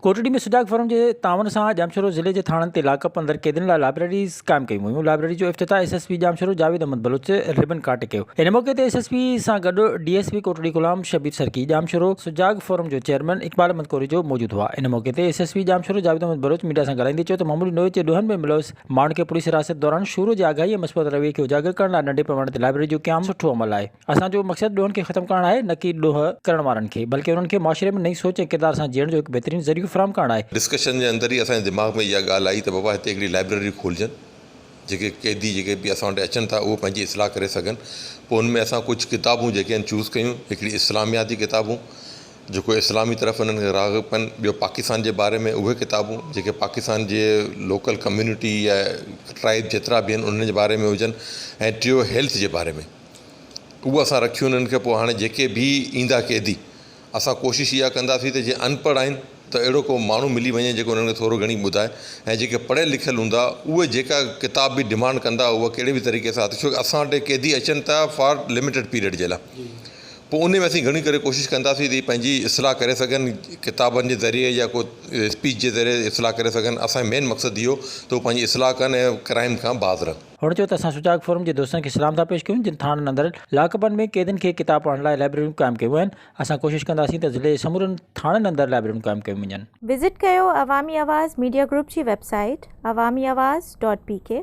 कोटड़ी में सुजाग फोरम के तावन से जामशोरो ज़िले के थाननि ते लाकअप अंदर कैदियुनि लाइ लाइब्रेरीज़ क़ाइम कई हुयूं। लाइब्रेरी जो इफ्तिताह एसएसपी जामशोरो जावेद अहमद बलोच रिबन काटे कयो। इन मौके ते एसएसपी सां गॾु डीएसपी कोटड़ी गुलाम शबीर सरकी, जामशोरो सुजाग फोरम जो चेयरमैन इकबाल अहमद कोरी जो मौजूद हुआ। इन मौके ते एसएसपी जामशोरो जावेद अहमद बलोच मीडिया सां ॻाल्हाईंदे चयो त मामूली नोए जे ॾोहनि में मुलविस माण्हुनि खे पुलिस हिरासत दौरान शूर जी आगाही ऐं मस्बत रवैये खे उजागर करण लाइ नंढे पैमाने ते लाइब्रेरी जो क़याम सुठो अमल आहे। असांजो मक़सदु ॾोहनि खे ख़तमु करणु आहे, न कि ॾोह करण वारनि खे, बल्कि उन्हनि खे मुआशिरे में नई सोच ऐं किरदार सां जीअण जो हिकु बहितरीनु ज़रियो फ़राहम करणु आहे। डिस्कशन जे अंदर ही असांजे दिमाग़ में इहा ॻाल्हि आई त बाबा हिते हिकिड़ी लाइब्रेरी खोलजनि, जेके कैदी जेके बि असां वटि अचनि था उहो पंहिंजी इस्लाह करे सघनि। पोइ उनमें असां कुझु किताबूं जेके आहिनि चूज़ कयूं, हिकिड़ी इस्लामियाती किताबूं जेको इस्लामी तरफ़ उन्हनि खे राग़िब आहिनि, ॿियो पाकिस्तान जे बारे में उहे किताबूं जेके पाकिस्तान जे लोकल कम्यूनिटी या ट्राइब जेतिरा बि आहिनि उन्हनि जे बारे में हुजनि, ऐं टियों हेल्थ जे बारे में उहा असां रखियूं उन्हनि खे। पोइ हाणे जेके बि ईंदा कैदी असां कोशिशि इहा कंदासीं त जे अनपढ़ आहिनि त अहिड़ो को माण्हू मिली वञे जेको उन्हनि खे थोरो घणी ॿुधाए, ऐं जेके पढ़ियल लिखियल हूंदा उहे जेका किताब बि डिमांड कंदा उहा कहिड़े बि तरीक़े सां, छो कि असां वटि कैदी अचनि था फॉर लिमिटेड पीरियड जे लाइ। पोइ उन में असीं घणी करे कोशिशि कंदासीं त पंहिंजी इस्लाह करे सघनि, किताबनि जे ज़रिए या को स्पीच जे ज़रिए इस्लाह करे सघनि। असांजो मेन मक़सदु इहो त उहे पंहिंजी इस्लाह कनि ऐं क्राइम खां बाज़ रहनि। हुन चयो त असां सुजाग फोरम जे दोस्तनि खे सलाम था पेश कयूं जिन थाननि अंदरि लाकअपनि में कैदियुनि खे किताब पढ़ण लाइ लाइब्रेरियूं क़ाइमु कयूं आहिनि। असां कोशिशि कंदासीं त ज़िले जे समूरनि थाननि अंदरि लाइब्रेरियूं क़ाइमु कयूं वञनि। विज़िट कयो अवामी आवाज़ मीडिया ग्रुप जी वेबसाइट awamiawaz.pk।